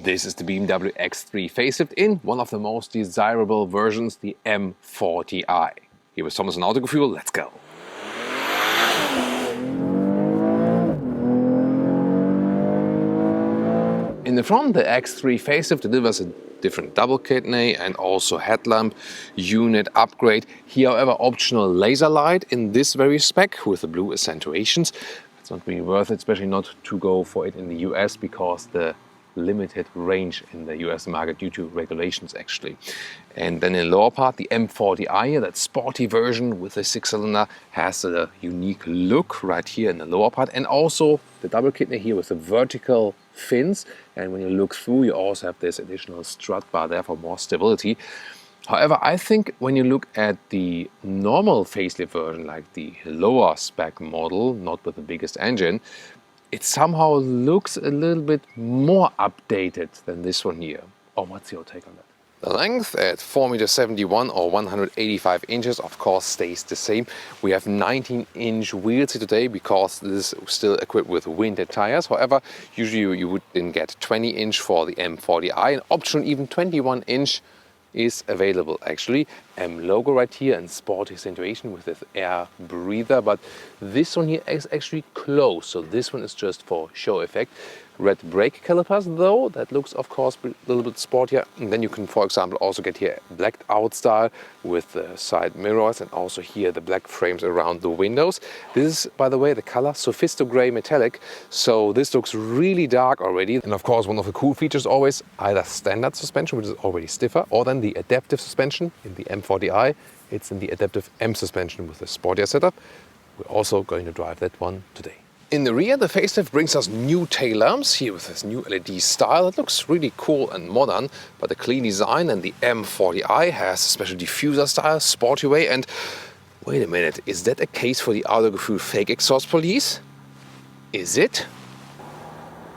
This is the BMW X3 facelift in one of the most desirable versions, the M40i. Here with Thomas and Autogefühl, let's go! In the front, the X3 facelift delivers a different double kidney and also headlamp unit upgrade. Here, however, optional laser light in this very spec with the blue accentuations. It's not really worth it, especially not to go for it in the US because the limited range in the US market due to regulations actually. And then in the lower part, the M40i, that sporty version with the 6-cylinder, has a unique look right here in the lower part, and also the double kidney here with the vertical fins, and when you look through you also have this additional strut bar there for more stability. However, I think when you look at the normal facelift version, like the lower spec model, not with the biggest engine, it somehow looks a little bit more updated than this one here. Oh, what's your take on that? The length at 4.71 m or 185 inches of course stays the same. We have 19-inch wheels here today because this is still equipped with winded tires. However, usually you would then get 20-inch for the M40i, and optional even 21-inch is available actually. M logo right here and sporty accentuation with this air breather, but this one here is actually closed, so this one is just for show effect. Red brake calipers though, that looks of course a little bit sportier. And then you can, for example, also get here blacked out style with the side mirrors, and also here the black frames around the windows. This is, by the way, the color Sophisto Gray Metallic, so this looks really dark already. And of course, one of the cool features always either standard suspension, which is already stiffer, or then the adaptive suspension. In the M40i, it's in the adaptive M suspension with a sportier setup. We're also going to drive that one today. In the rear, the facelift brings us new tail lamps here with this new LED style. It looks really cool and modern, but a clean design. And the M40i has a special diffuser style, sporty way. And wait a minute, is that a case for the Autogefühl fake exhaust police? Is it?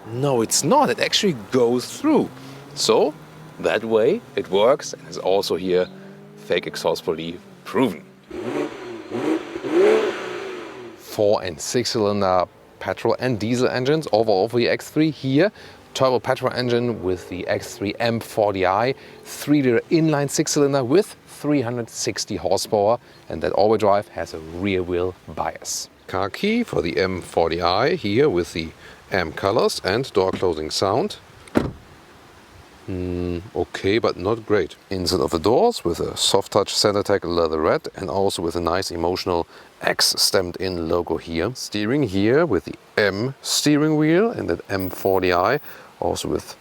No, it's not. It actually goes through. So that way it works, and is also here fake exhaust police proven. 4 and 6-cylinder petrol and diesel engines overall for the X3. Here, turbo petrol engine with the X3 M40i, 3-liter inline 6-cylinder with 360 horsepower, and that all-wheel drive has a rear-wheel bias. Car key for the M40i here with the M colors and door closing sound. Okay, but not great. Inside of the doors with a soft touch CenterTech leatherette, and also with a nice emotional X stamped in logo here. Steering here with the M steering wheel and that M40i, also with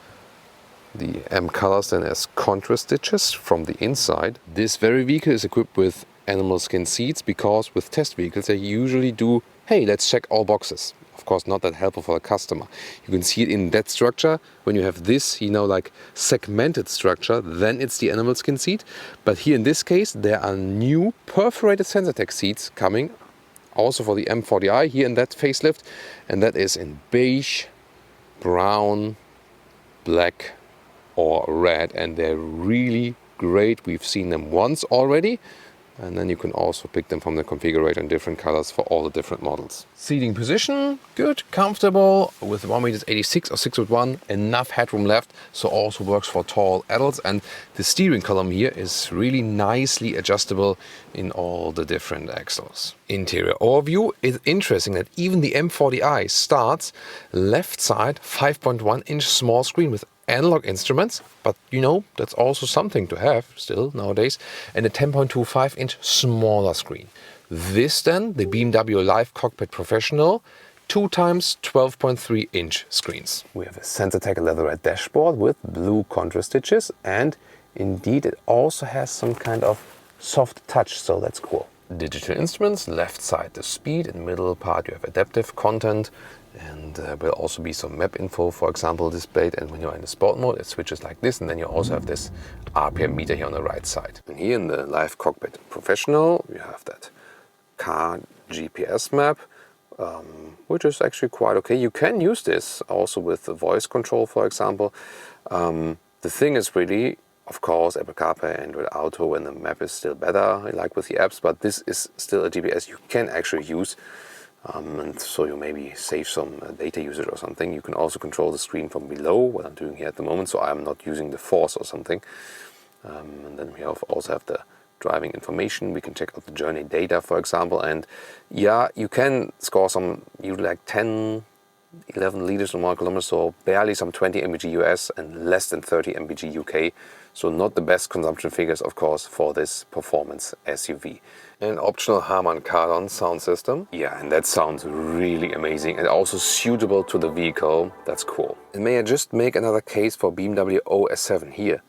the M colors then as contrast stitches from the inside. This very vehicle is equipped with animal skin seats because with test vehicles they usually do, hey, let's check all boxes. Of course, not that helpful for the customer. You can see it in that structure. When you have this, like segmented structure, then it's the animal skin seat. But here in this case, there are new perforated CenterTech seats coming also for the M40i here in that facelift. And that is in beige, brown, black or red. And they're really great. We've seen them once already. And then you can also pick them from the configurator in different colors for all the different models. Seating position, good, comfortable, with 1.86 m or 6'1", enough headroom left, so also works for tall adults. And the steering column here is really nicely adjustable in all the different axles. Interior overview is interesting that even the M40i starts left side 5.1-inch small screen with analog instruments, but that's also something to have still nowadays, and a 10.25-inch smaller screen. This then, the BMW Live Cockpit Professional, 2x 12.3-inch screens. We have a CenterTech leatherette dashboard with blue contrast stitches, and indeed it also has some kind of soft touch, so that's cool. Digital instruments, left side the speed, in the middle part you have adaptive content, and will also be some map info, for example, displayed. And when you're in the sport mode, it switches like this, and then you also have this RPM meter here on the right side. And here in the Live Cockpit Professional, you have that car GPS map, which is actually quite okay. You can use this also with the voice control, for example. The thing is really, of course, Apple CarPlay, Android Auto, and the map is still better, like with the apps, but this is still a GPS you can actually use And so you maybe save some data usage or something. You can also control the screen from below, what I'm doing here at the moment, so I'm not using the force or something. And then we also have the driving information. We can check out the journey data, for example, and yeah, you can score some, usually like 10, 11 liters per 1 kilometer, so barely some 20 mpg US and less than 30 mpg UK. So not the best consumption figures, of course, for this performance SUV. An optional Harman Kardon sound system. Yeah, and that sounds really amazing and also suitable to the vehicle. That's cool. And may I just make another case for BMW OS7 here.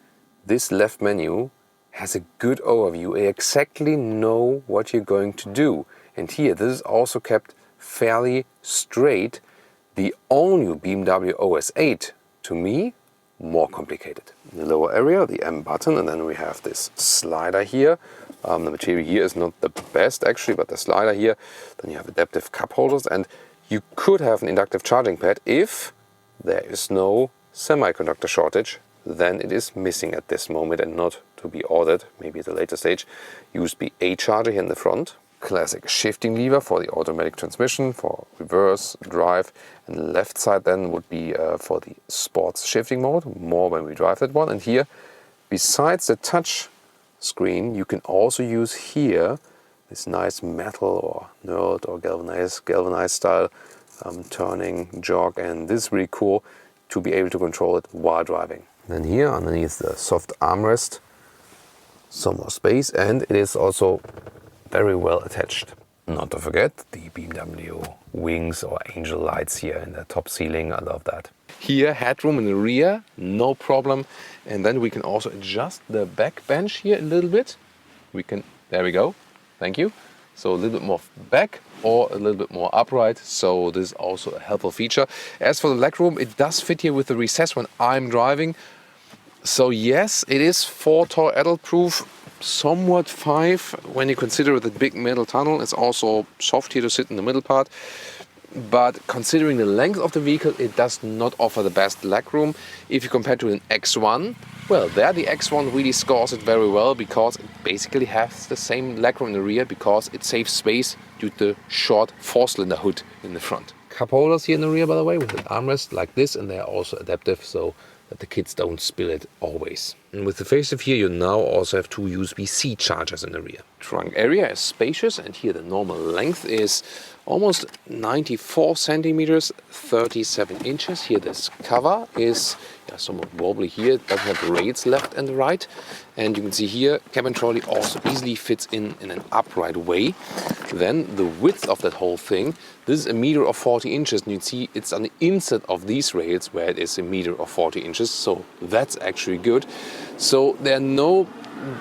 This left menu has a good overview. You exactly know what you're going to do. And here, this is also kept fairly straight. The all-new BMW OS8, to me, more complicated. In the lower area, the M button, and then we have this slider here. The material here is not the best actually, but the slider here. Then you have adaptive cup holders, and you could have an inductive charging pad if there is no semiconductor shortage. Then it is missing at this moment and not to be ordered, maybe at a later stage. USB-A charger here in the front. Classic shifting lever for the automatic transmission, for reverse, drive, and the left side then would be for the sports shifting mode, more when we drive that one. And here, besides the touch screen, you can also use here this nice metal or knurled or galvanized style turning jog, and this is really cool to be able to control it while driving. Then here underneath the soft armrest, some more space, and it is also very well attached. Not to forget the BMW wings or angel lights here in the top ceiling. I love that. Here, headroom in the rear, no problem. And then we can also adjust the back bench here a little bit. There we go. Thank you. So a little bit more back or a little bit more upright. So this is also a helpful feature. As for the legroom, it does fit here with the recess when I'm driving. So yes, it is 4-door adult proof. Somewhat 5 when you consider the big metal tunnel. It's also soft here to sit in the middle part, but considering the length of the vehicle, it does not offer the best legroom. If you compare to an X1, well, there the X1 really scores it very well because it basically has the same legroom in the rear because it saves space due to the short 4-cylinder hood in the front. Cup holders here in the rear, by the way, with an armrest like this, and they are also adaptive so that the kids don't spill it always. And with the facelift here, you now also have 2 USB-C chargers in the rear. Trunk area is spacious, and here the normal length is almost 94 centimeters, 37 inches. Here this cover is somewhat wobbly here. It doesn't have rails left and right. And you can see here, cabin trolley also easily fits in an upright way. Then the width of that whole thing, this is 1.40 meters, and you can see it's on the inside of these rails where it is 1.40 meters. So that's actually good. So there are no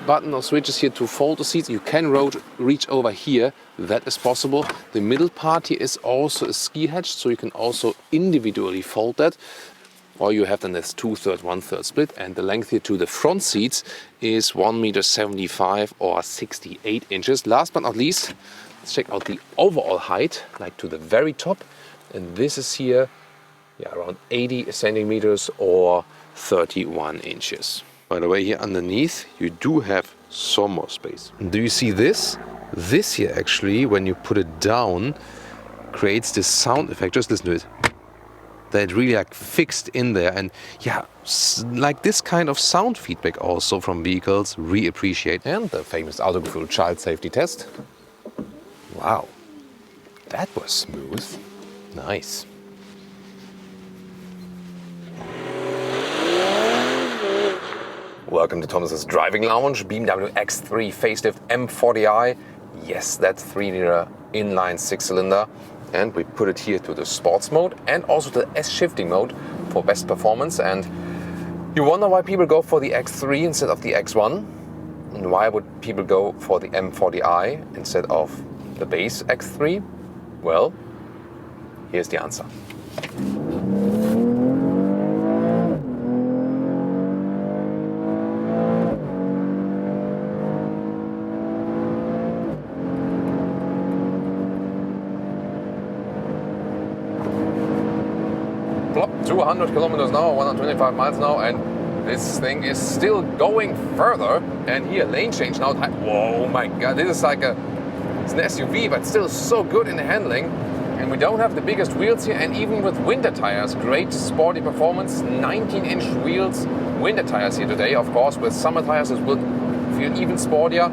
button or switches here to fold the seats. You can reach over here. That is possible. The middle part here is also a ski hatch, so you can also individually fold that. Or you have then this 2/3, 1/3 split, and the length here to the front seats is 1.75 meters or 68 inches. Last but not least, let's check out the overall height, like to the very top. And this is here, around 80 centimeters or 31 inches. By the way, here underneath, you do have some more space. Do you see this? This here actually, when you put it down, creates this sound effect. Just listen to it. That really like fixed in there, and like this kind of sound feedback also from vehicles, we appreciate. And the famous Autogefühl child safety test. Wow, that was smooth. Nice. Welcome to Thomas's Driving Lounge, BMW X3 facelift M40i. Yes, that 3-liter inline 6-cylinder. And we put it here to the sports mode and also the S shifting mode for best performance. And you wonder why people go for the X3 instead of the X1? And why would people go for the M40i instead of the base X3? Well, here's the answer. Plop, 200 kilometers an hour, 125 miles an hour, and this thing is still going further. And here, lane change now. Whoa, my God, this is like it's an SUV, but still so good in the handling. And we don't have the biggest wheels here, and even with winter tires, great sporty performance, 19-inch wheels, winter tires here today. Of course, with summer tires it will feel even sportier.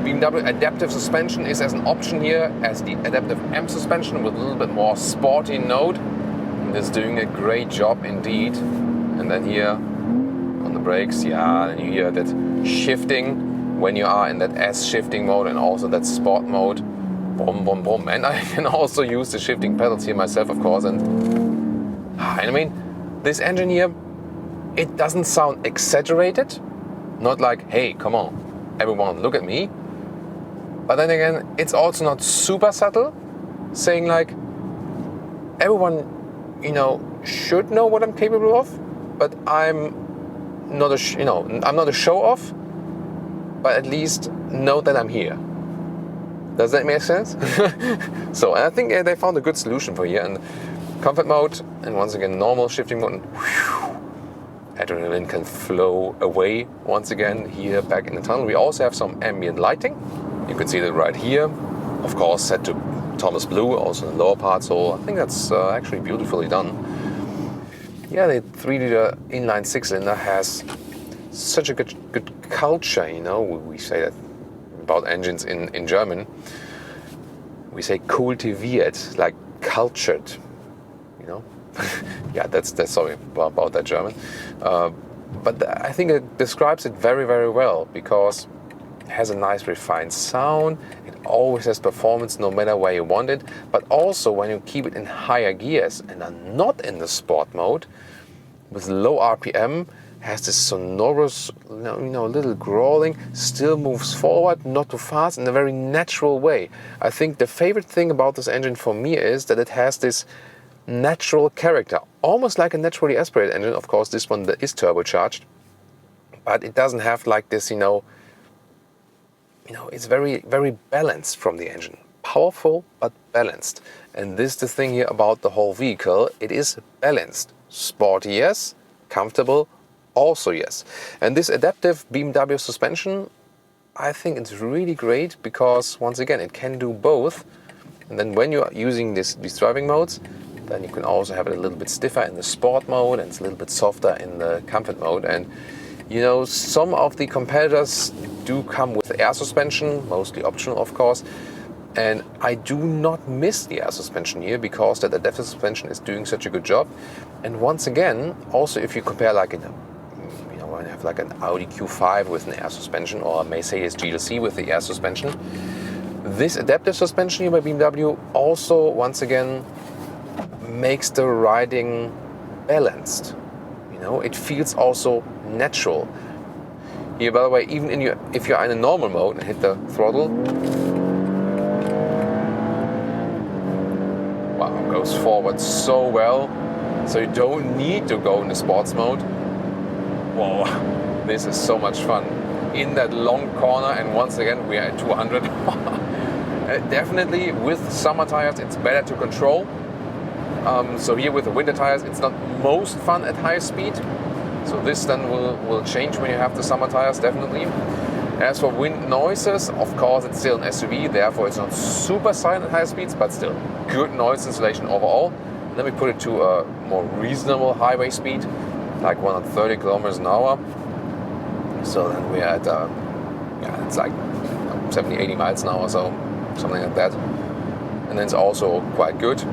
BMW adaptive suspension is as an option here as the adaptive M suspension with a little bit more sporty note. And it's doing a great job indeed. And then here on the brakes, yeah, and you hear that shifting when you are in that S shifting mode and also that sport mode. Boom, boom, boom. And I can also use the shifting pedals here myself, of course. And I mean, this engine here, it doesn't sound exaggerated. Not like, hey, come on, everyone, look at me. But then again, it's also not super subtle, saying like, everyone, should know what I'm capable of, but I'm not I'm not a show-off, but at least know that I'm here. Does that make sense? So, and I think they found a good solution for here. And comfort mode, and once again, normal shifting mode. Adrenaline can flow away once again here back in the tunnel. We also have some ambient lighting. You can see that right here. Of course, set to Thomas Blue, also in the lower part. So I think that's actually beautifully done. Yeah, the 3-liter inline 6-cylinder has such a good culture. We say that about engines in German. We say kultiviert, like cultured, Yeah, that's sorry about that German. But I think it describes it very, very well, because it has a nice refined sound. It always has performance no matter where you want it. But also when you keep it in higher gears and are not in the sport mode, with low RPM, has this sonorous, little growling, still moves forward, not too fast, in a very natural way. I think the favorite thing about this engine for me is that it has this natural character, almost like a naturally aspirated engine. Of course, this one is turbocharged, but it doesn't have like this, it's very, very balanced from the engine. Powerful, but balanced. And this is the thing here about the whole vehicle. It is balanced. Sporty, yes. Comfortable, also yes. And this adaptive BMW suspension, I think it's really great, because once again, it can do both. And then when you're using these driving modes, then you can also have it a little bit stiffer in the sport mode, and it's a little bit softer in the comfort mode. And some of the competitors do come with air suspension, mostly optional of course. And I do not miss the air suspension here, because that adaptive suspension is doing such a good job. And once again, also if you compare like when you have like an Audi Q5 with an air suspension, or a Mercedes GLC with the air suspension, this adaptive suspension here by BMW also once again makes the riding balanced. It feels also natural. Here, by the way, even if you're in a normal mode and hit the throttle, wow, it goes forward so well. So you don't need to go in the sports mode. Whoa, this is so much fun. In that long corner, and once again we are at 200. Definitely with summer tires it's better to control. So here with the winter tires it's not most fun at high speed. So this then will change when you have the summer tires, definitely. As for wind noises, of course it's still an SUV, therefore it's not super silent at high speeds, but still good noise insulation overall. Let me put it to a more reasonable highway speed, like 130 kilometers an hour. So then we're at, it's like 70, 80 miles an hour or so, something like that. And then it's also quite good.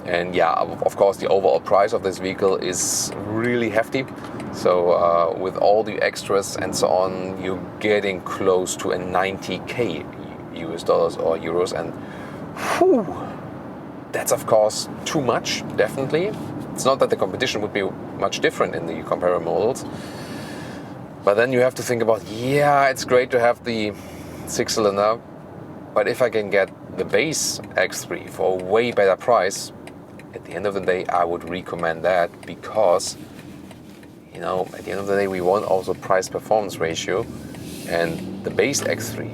And yeah, of course the overall price of this vehicle is really hefty. So with all the extras and so on, you're getting close to a 90k US dollars or euros. And whew, that's of course too much, definitely. It's not that the competition would be much different in the comparable models. But then you have to think about, yeah, it's great to have the 6-cylinder, but if I can get the base X3 for a way better price, at the end of the day, I would recommend that, because, at the end of the day, we want also price-performance ratio, and the base X3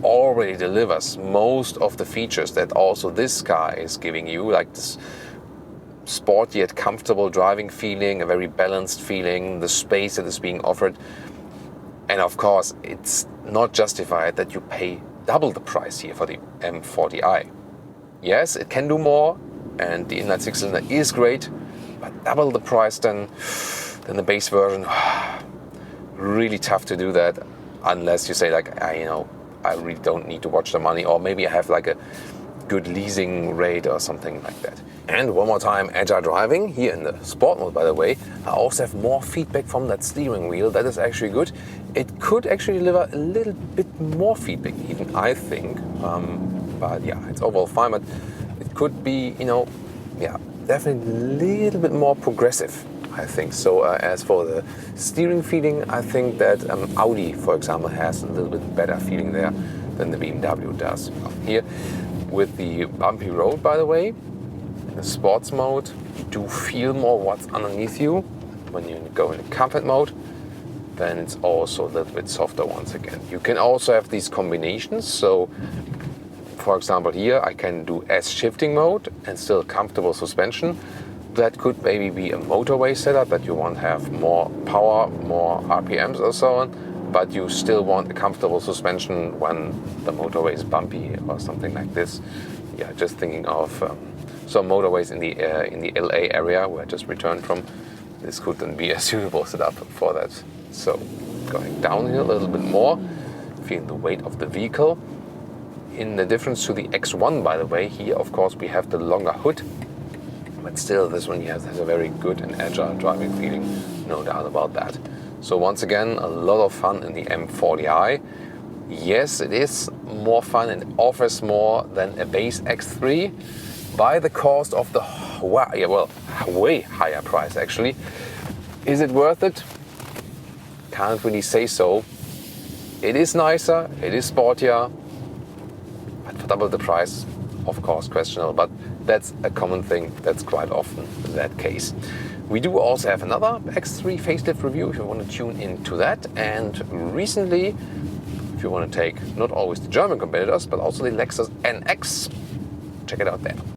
already delivers most of the features that also this car is giving you, like this sporty yet comfortable driving feeling, a very balanced feeling, the space that is being offered. And of course, it's not justified that you pay double the price here for the M40i. yes, it can do more, and the inline six-cylinder is great, but double the price than the base version. Really tough to do that, unless you say like, I really don't need to watch the money, or maybe I have like a good leasing rate or something like that. And one more time, agile driving here in the sport mode, by the way. I also have more feedback from that steering wheel. That is actually good. It could actually deliver a little bit more feedback, even, I think. But yeah, it's overall fine. But it could be, definitely a little bit more progressive, I think. So as for the steering feeling, I think that Audi, for example, has a little bit better feeling there than the BMW does. Here, with the bumpy road, by the way, in the sports mode, you do feel more what's underneath you. When you go in comfort mode, then it's also a little bit softer once again. You can also have these combinations. So, for example, here I can do S shifting mode and still comfortable suspension. That could maybe be a motorway setup, that you want to have more power, more RPMs or so on, but you still want a comfortable suspension when the motorway is bumpy or something like this. Yeah, just thinking of some motorways in the LA area where I just returned from. This could then be a suitable setup for that. So going downhill a little bit more, feeling the weight of the vehicle. In the difference to the X1, by the way, here of course we have the longer hood, but still this one has a very good and agile driving feeling, no doubt about that. So once again, a lot of fun in the M40i. Yes, it is more fun and offers more than a base X3 by the cost of the way higher price actually. Is it worth it? Can't really say so. It is nicer, it is sportier, but for double the price, of course, questionable. But that's a common thing. That's quite often that case. We do also have another X3 facelift review if you want to tune into that. And recently, if you want to take not always the German competitors, but also the Lexus NX, check it out there.